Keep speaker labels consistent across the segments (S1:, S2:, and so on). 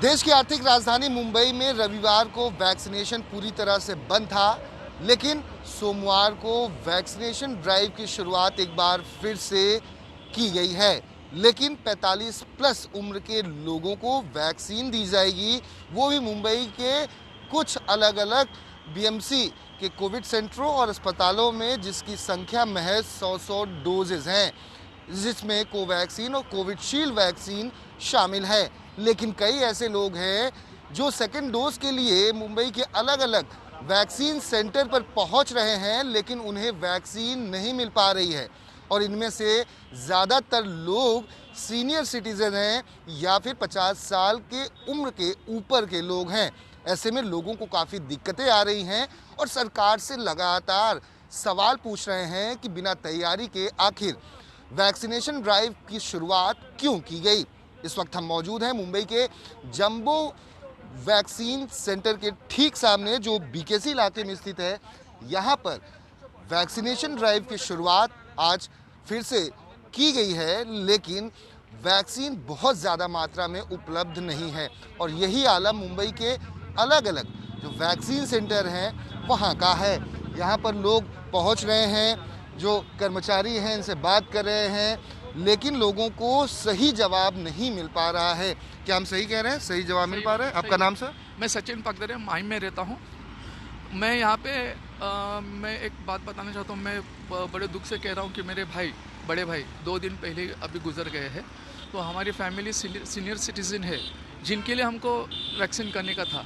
S1: देश की आर्थिक राजधानी मुंबई में रविवार को वैक्सीनेशन पूरी तरह से बंद था, लेकिन सोमवार को वैक्सीनेशन ड्राइव की शुरुआत एक बार फिर से की गई है। लेकिन 45 प्लस उम्र के लोगों को वैक्सीन दी जाएगी, वो भी मुंबई के कुछ अलग अलग बीएमसी के कोविड सेंटरों और अस्पतालों में, जिसकी संख्या महज 100 डोजेज हैं, जिसमें कोवैक्सीन और कोविशील्ड वैक्सीन शामिल है। लेकिन कई ऐसे लोग हैं जो सेकेंड डोज के लिए मुंबई के अलग अलग वैक्सीन सेंटर पर पहुंच रहे हैं, लेकिन उन्हें वैक्सीन नहीं मिल पा रही है। और इनमें से ज़्यादातर लोग सीनियर सिटीज़न हैं या फिर 50 साल के उम्र के ऊपर के लोग हैं। ऐसे में लोगों को काफ़ी दिक्कतें आ रही हैं और सरकार से लगातार सवाल पूछ रहे हैं कि बिना तैयारी के आखिर वैक्सीनेशन ड्राइव की शुरुआत क्यों की गई। इस वक्त हम मौजूद हैं मुंबई के जंबो वैक्सीन सेंटर के ठीक सामने, जो बीकेसी इलाके में स्थित है। यहाँ पर वैक्सीनेशन ड्राइव की शुरुआत आज फिर से की गई है, लेकिन वैक्सीन बहुत ज़्यादा मात्रा में उपलब्ध नहीं है। और यही आलम मुंबई के अलग अलग जो वैक्सीन सेंटर हैं वहाँ का है। यहाँ पर लोग पहुँच रहे हैं, जो कर्मचारी हैं इनसे बात कर रहे हैं, लेकिन लोगों को सही जवाब नहीं मिल पा रहा है। क्या हम सही कह रहे हैं? सही जवाब मिल पा रहा है? आपका नाम सर?
S2: मैं सचिन पगदरे माहिम में रहता हूँ। मैं यहाँ पे मैं एक बात बताना चाहता हूँ। मैं बड़े दुख से कह रहा हूँ कि मेरे बड़े भाई 2 दिन पहले अभी गुजर गए हैं। तो हमारी फैमिली सीनियर सिटीज़न है जिनके लिए हमको वैक्सीन करने का था,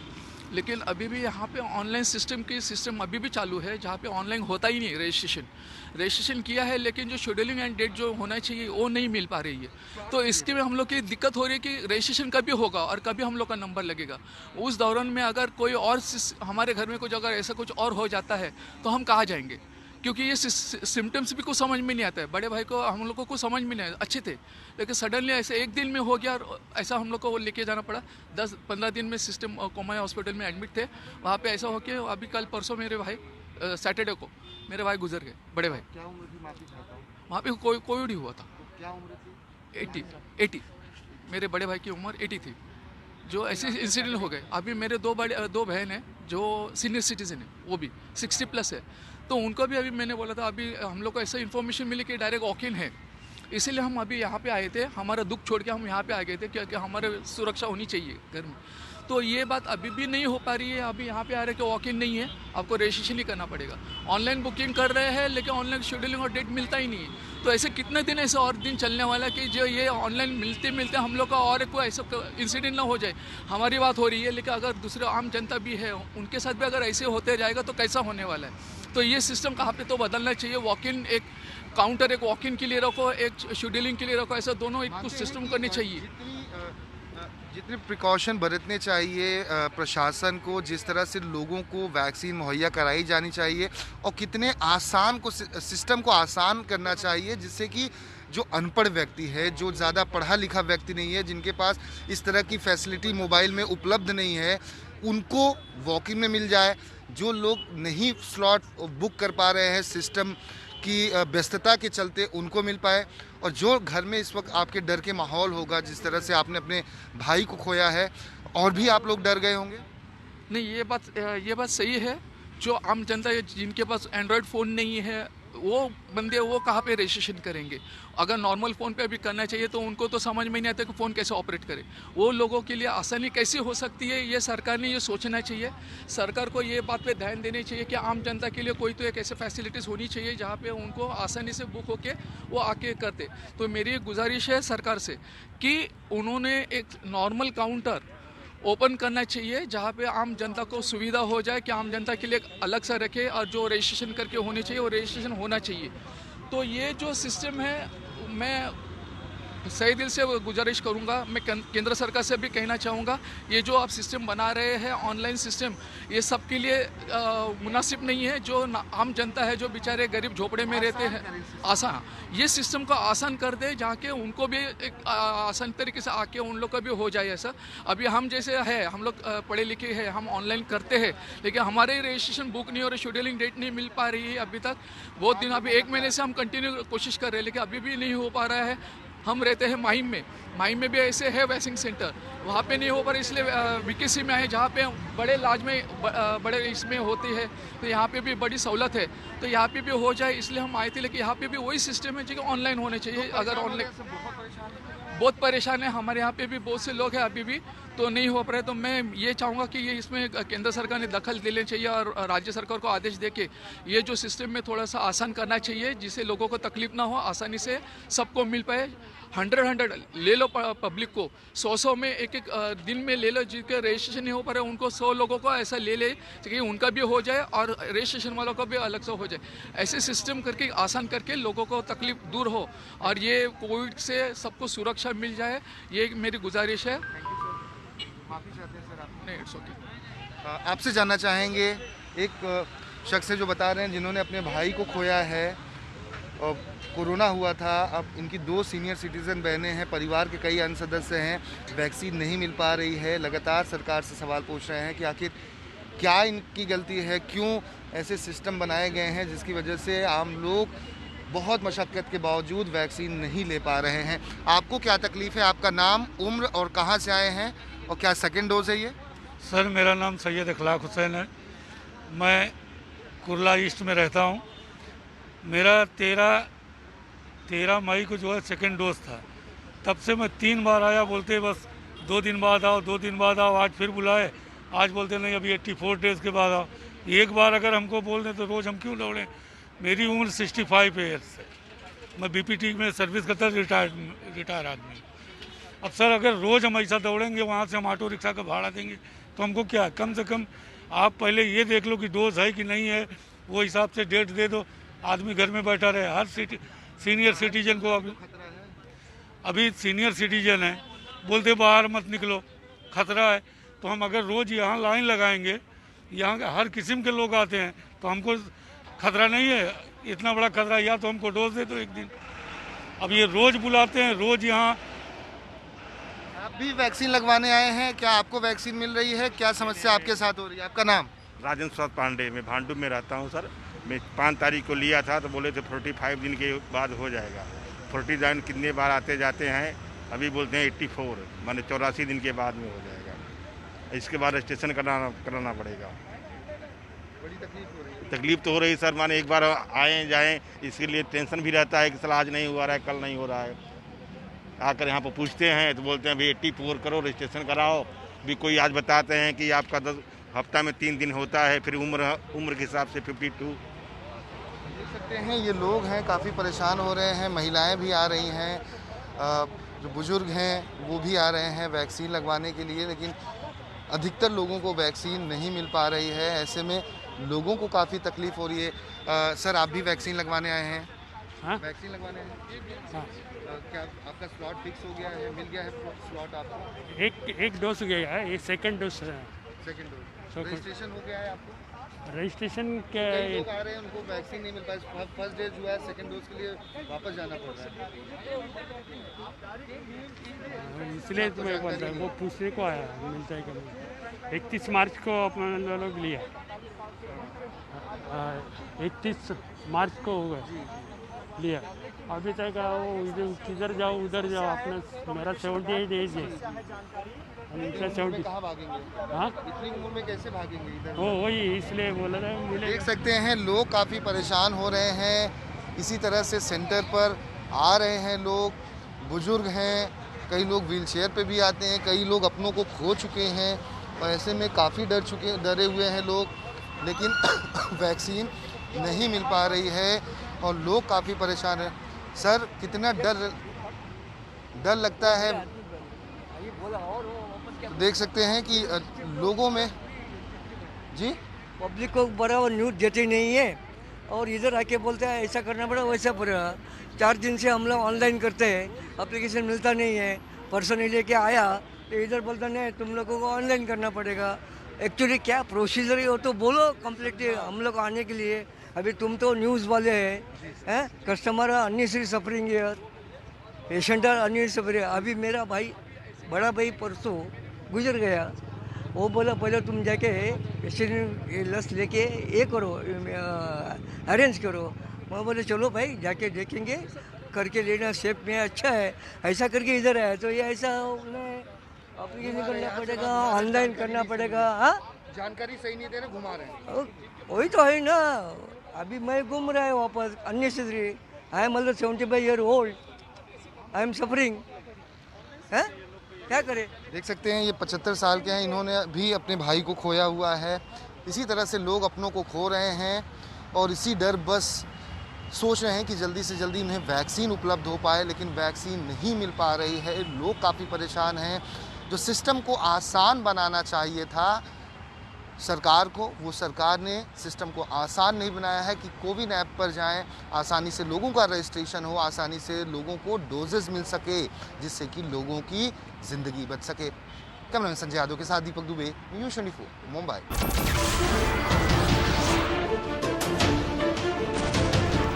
S2: लेकिन अभी भी यहाँ पे ऑनलाइन सिस्टम अभी भी चालू है, जहाँ पे ऑनलाइन होता ही नहीं। रजिस्ट्रेशन किया है, लेकिन जो शेड्यूलिंग एंड डेट जो होना चाहिए वो नहीं मिल पा रही है। तो इसके में हम लोग की दिक्कत हो रही है कि रजिस्ट्रेशन कभी होगा और कभी हम लोग का नंबर लगेगा। उस दौरान में अगर कोई और हमारे घर में कुछ अगर ऐसा कुछ और हो जाता है तो हम कहाँ जाएंगे, क्योंकि ये सिम्टम्स भी कुछ समझ में नहीं आता है। बड़े भाई को हम लोग को कुछ समझ में नहीं आया, अच्छे थे, लेकिन सडनली ऐसे एक दिन में हो गया और ऐसा हम लोग को वो लेके जाना पड़ा। 10-15 दिन में सिस्टम कोमाया हॉस्पिटल में एडमिट थे। वहाँ पे ऐसा हो के अभी कल परसों मेरे भाई सैटरडे को मेरे भाई गुजर गए, बड़े भाई।
S1: क्या उम्र थी? माफी चाहता हूँ।
S2: वहाँ पे कोविड ही हुआ था।
S1: क्या उम्र थी?
S2: 80 मेरे बड़े भाई की उम्र 80 थी। जो ऐसे इंसिडेंट हो गए। अभी मेरे 2 बहन हैं जो सीनियर सिटीजन है, वो भी 60 प्लस है। तो उनको भी अभी मैंने बोला था, अभी हम लोग को ऐसा इन्फॉर्मेशन मिली कि डायरेक्ट वॉक इन है, इसीलिए हम अभी यहाँ पे आए थे। हमारा दुख छोड़ के हम यहाँ पे आ गए थे, क्योंकि हमारे सुरक्षा होनी चाहिए घर में। तो ये बात अभी भी नहीं हो पा रही है। अभी यहाँ पे आ रहे कि वॉक इन नहीं है, आपको रजिस्ट्रेशन ही करना पड़ेगा। ऑनलाइन बुकिंग कर रहे हैं, लेकिन ऑनलाइन शेड्यूलिंग और डेट मिलता ही नहीं है। तो ऐसे कितने दिन ऐसे और दिन चलने वाला कि जो ये ऑनलाइन मिलते हम लोग का और कोई ऐसा इंसिडेंट ना हो जाए। हमारी बात हो रही है, लेकिन अगर दूसरे आम जनता भी है, उनके साथ भी अगर ऐसे होते जाएगा तो कैसा होने वाला है। तो ये सिस्टम कहाँ पे तो बदलना चाहिए। वॉक इन एक काउंटर, एक वॉक इन के लिए रखो, एक शेड्यूलिंग के लिए रखो, ऐसा दोनों एक कुछ सिस्टम करनी चाहिए।
S1: जितने प्रिकॉशन बरतने चाहिए प्रशासन को, जिस तरह से लोगों को वैक्सीन मुहैया कराई जानी चाहिए, और कितने आसान को सिस्टम को आसान करना चाहिए, जिससे कि जो अनपढ़ व्यक्ति है, जो ज़्यादा पढ़ा लिखा व्यक्ति नहीं है, जिनके पास इस तरह की फैसिलिटी मोबाइल में उपलब्ध नहीं है, उनको वॉक इन में मिल जाए। जो लोग नहीं स्लॉट बुक कर पा रहे हैं सिस्टम की व्यस्तता के चलते, उनको मिल पाए। और जो घर में इस वक्त आपके डर के माहौल होगा, जिस तरह से आपने अपने भाई को खोया है, और भी आप लोग डर गए होंगे।
S2: नहीं, ये बात सही है। जो आम जनता है, जिनके पास एंड्रॉयड फ़ोन नहीं है, वो बंदे वो कहाँ पे रजिस्ट्रेशन करेंगे। अगर नॉर्मल फ़ोन पे अभी करना चाहिए तो उनको तो समझ में नहीं आता कि फ़ोन कैसे ऑपरेट करे। वो लोगों के लिए आसानी कैसे हो सकती है, ये सरकार ने ये सोचना चाहिए। सरकार को ये बात पे ध्यान देनी चाहिए कि आम जनता के लिए कोई तो एक ऐसे फैसिलिटीज़ होनी चाहिए जहाँ पे उनको आसानी से बुक होके वो आके करते। तो मेरी एक गुजारिश है सरकार से कि उन्होंने एक नॉर्मल काउंटर ओपन करना चाहिए, जहाँ पे आम जनता को सुविधा हो जाए कि आम जनता के लिए अलग सा रखे, और जो रजिस्ट्रेशन करके होनी चाहिए वो रजिस्ट्रेशन होना चाहिए। तो ये जो सिस्टम है, मैं सही दिल से गुजारिश करूंगा। मैं केंद्र सरकार से भी कहना चाहूँगा, ये जो आप सिस्टम बना रहे हैं ऑनलाइन सिस्टम, ये सबके लिए मुनासिब नहीं है। जो आम जनता है, जो बेचारे गरीब झोपड़े में रहते हैं, आसान ये सिस्टम को आसान कर दे, जहाँ के उनको भी एक आसान तरीके से आके उन लोग का भी हो जाए ऐसा। अभी हम जैसे है, हम लोग पढ़े लिखे हैं, हम ऑनलाइन करते हैं, लेकिन हमारे रजिस्ट्रेशन बुक नहीं हो रही, शेड्यूलिंग डेट नहीं मिल पा रही है अभी तक। बहुत दिन, अभी 1 महीने से हम कंटिन्यू कोशिश कर रहे हैं, लेकिन अभी भी नहीं हो पा रहा है। हम रहते हैं माहिम में भी ऐसे है वैक्सीन सेंटर, वहाँ पे नहीं हो पर इसलिए वीकेसी में आए जहाँ पे बड़े लाज में बड़े इसमें होती है, तो यहाँ पे भी बड़ी सहूलत है, तो यहाँ पे भी हो जाए इसलिए हम आए थे। लेकिन यहाँ पे भी वही सिस्टम है जो कि ऑनलाइन होने चाहिए। अगर ऑनलाइन बहुत परेशान है, हमारे यहाँ पे भी बहुत से लोग हैं अभी भी, तो नहीं हो पा रहे। तो मैं ये चाहूँगा कि ये इसमें केंद्र सरकार ने दखल ले लेनी चाहिए और राज्य सरकार को आदेश दे के ये जो सिस्टम में थोड़ा सा आसान करना चाहिए, जिससे लोगों को तकलीफ ना हो, आसानी से सबको मिल पाए। 100 ले लो पब्लिक को, 100 में एक दिन में ले लो, जिनके रजिस्ट्रेशन नहीं हो पा रहे उनको 100 लोगों को ऐसा ले ले कि उनका भी हो जाए और रजिस्ट्रेशन वालों का भी अलग से हो जाए। ऐसे सिस्टम करके आसान करके लोगों को तकलीफ दूर हो और ये कोविड से सबको सुरक्षा मिल जाए, ये मेरी गुजारिश है।
S1: माफी चाहते हैं सर आप?
S2: नहीं, इट्स ओके।
S1: आपसे जानना चाहेंगे, एक शख्स है जो बता रहे हैं जिन्होंने अपने भाई को खोया है और कोरोना हुआ था। अब इनकी 2 सीनियर सिटीज़न बहनें हैं, परिवार के कई अन्य सदस्य हैं, वैक्सीन नहीं मिल पा रही है। लगातार सरकार से सवाल पूछ रहे हैं कि आखिर क्या इनकी गलती है, क्यों ऐसे सिस्टम बनाए गए हैं जिसकी वजह से आम लोग बहुत मशक्क़त के बावजूद वैक्सीन नहीं ले पा रहे हैं। आपको क्या तकलीफ़ है? आपका नाम, उम्र और कहाँ से आए हैं और क्या सेकेंड डोज है ये?
S3: सर मेरा नाम सैयद अखलाक हुसैन है, मैं कुर्ला ईस्ट में रहता हूँ। मेरा 13 मई को जो है सेकेंड डोज था। तब से मैं 3 बार आया, बोलते बस 2 दिन बाद आओ, 2 दिन बाद आओ। आज फिर बुलाए, आज बोलते नहीं अभी 84 डेज़ के बाद आओ। एक बार अगर हमको बोल दें तो रोज़ हम क्यों दौड़ें? मेरी उम्र 65 ईयर्स है, मैं बीपीटी में सर्विस करता, रिटायर आदमी। अब सर अगर रोज़ हम ऐसा दौड़ेंगे, वहाँ से हम ऑटो रिक्शा का भाड़ा देंगे तो हमको क्या? कम से कम आप पहले ये देख लो कि डोज है कि नहीं है, वो हिसाब से डेट दे दो, आदमी घर में बैठा रहे। हर सीनियर सिटीजन को अभी सीनियर सिटीजन है, बोलते बाहर मत निकलो, खतरा है। तो हम अगर रोज़ यहाँ लाइन लगाएंगे, यहाँ हर किस्म के लोग आते हैं, तो हमको खतरा नहीं है? इतना बड़ा खतरा, या तो हमको डोज दे दो एक दिन। अब ये रोज़ बुलाते हैं, रोज़ यहाँ।
S1: आप भी वैक्सीन लगवाने आए हैं, क्या आपको वैक्सीन मिल रही है? क्या समस्या आपके साथ हो रही है? आपका नाम?
S4: राजेंद्र प्रसाद पांडे, मैं भांडू में रहता हूँ सर। मैं 5 तारीख को लिया था तो बोले थे 45 दिन के बाद हो जाएगा। 49 कितने बार आते जाते हैं, अभी बोलते हैं 84, माने 84 दिन के बाद में हो जाएगा। इसके बाद रजिस्ट्रेशन कराना पड़ेगा।
S1: बड़ी तकलीफ हो रही है।
S4: तकलीफ तो हो रही है सर, माने एक बार आए जाएँ, इसके लिए टेंशन भी रहता है कि सर आज नहीं हुआ रहा है, कल नहीं हो रहा है। आकर यहाँ पर पूछते हैं तो बोलते हैं भाई 84 करो, रजिस्ट्रेशन कराओ। भी कोई आज बताते हैं कि आपका 10 हफ्ता में 3 दिन होता है, फिर उम्र के हिसाब से 52।
S1: देख सकते हैं ये लोग हैं, काफ़ी परेशान हो रहे हैं। महिलाएं भी आ रही हैं, जो बुज़ुर्ग हैं वो भी आ रहे हैं वैक्सीन लगवाने के लिए, लेकिन अधिकतर लोगों को वैक्सीन नहीं मिल पा रही है। ऐसे में लोगों को काफ़ी तकलीफ़ हो रही है। सर आप भी वैक्सीन लगवाने आए हैं?
S5: हाँ?
S1: वैक्सीन लगवाने हैं?
S5: हाँ।
S1: क्या आपका स्लॉट फिक्स हो गया है, मिल गया है स्लॉट आपको?
S5: एक डोज गया है, ये second dose.
S1: Second dose registration हो गया है आपको?
S5: रजिस्ट्रेशन के
S1: कई लोग आ रहे हैं, उनको वैक्सीन नहीं मिल पाया, फर्स्ट डोज हुआ है, सेकंड डोज के लिए वापस जाना पड़ रहा है।
S5: इसलिए तो मैं बोल रहा हूँ, वो पूछने को आया मिलता है कि नहीं। 31 मार्च को अपन लोग लिया, 31 मार्च को होगा लिया। अभी तक वो किधर जाओ उधर जाओ, अपना मेरा 78 एज है, उनका 70।
S1: कहाँ भागेंगे?
S5: हाँ,
S1: इतनी उम्र में कैसे भागेंगे इधर?
S5: वही इसलिए बोल रहे हैं मिले।
S1: देख सकते हैं लोग काफ़ी परेशान हो रहे हैं। इसी तरह से सेंटर पर आ रहे हैं लोग, बुजुर्ग हैं, कई लोग व्हीलचेयर पे भी आते हैं, कई लोग अपनों को खो चुके हैं और ऐसे में काफ़ी डरे हुए हैं लोग, लेकिन वैक्सीन नहीं मिल पा रही है और लोग काफ़ी परेशान हैं। सर कितना डर लगता है। देख सकते हैं कि लोगों में जी
S6: पब्लिक को बराबर न्यूज़ देते नहीं है और इधर आके बोलते हैं ऐसा करना पड़ा वैसा पड़ा। 4 दिन से हम लोग ऑनलाइन करते हैं, एप्लीकेशन मिलता नहीं है। पर्सन लेके आया तो इधर बोलता नहीं तुम लोगों को ऑनलाइन करना पड़ेगा। एक्चुअली क्या प्रोसीजर है वो तो बोलो कंप्लीट हम लोग आने के लिए। अभी तुम तो न्यूज़ वाले हैं, कस्टमर अननेसेसरी सफरिंग है, पेशेंट आर अननेसेसरी सफरिंग। अभी मेरा भाई बड़ा भाई परसों गुजर गया, वो बोला पहले तुम जाके पेशेंट लस लेके ये करो, अरेंज करो। मैं बोले चलो भाई जाके देखेंगे, करके लेना सेफ में अच्छा है, ऐसा करके इधर है तो ये ऐसा उन्हें एप्लीकेशन करना पड़ेगा, ऑनलाइन करना पड़ेगा। हाँ,
S1: जानकारी सही नहीं दे रहे, घुमा रहे हैं।
S6: वही तो है ना, अभी मैं घूम रहा है वापस unnecessary. I am also 75 year old, I am suffering है, क्या करें।
S1: देख सकते हैं ये 75 साल के हैं, इन्होंने भी अपने भाई को खोया हुआ है। इसी तरह से लोग अपनों को खो रहे हैं और इसी डर बस सोच रहे हैं कि जल्दी से जल्दी उन्हें वैक्सीन उपलब्ध हो पाए, लेकिन वैक्सीन नहीं मिल पा रही है। लोग काफ़ी परेशान हैं। जो सिस्टम को आसान बनाना चाहिए था सरकार को, वो सरकार ने सिस्टम को आसान नहीं बनाया है कि कोविन ऐप पर जाएं, आसानी से लोगों का रजिस्ट्रेशन हो, आसानी से लोगों को डोजेस मिल सके, जिससे कि लोगों की ज़िंदगी बच सके। कैमरामैन संजय यादव के साथ दीपक दुबे, न्यूज़ 24 मुंबई।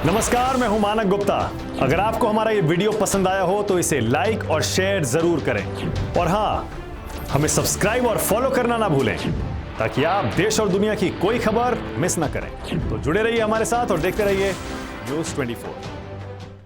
S7: नमस्कार, मैं हूं मानक गुप्ता। अगर आपको हमारा ये वीडियो पसंद आया हो तो इसे लाइक और शेयर जरूर करें, और हाँ, हमें सब्सक्राइब और फॉलो करना ना भूलें ताकि आप देश और दुनिया की कोई खबर मिस ना करें। तो जुड़े रहिए हमारे साथ और देखते रहिए न्यूज़ 24।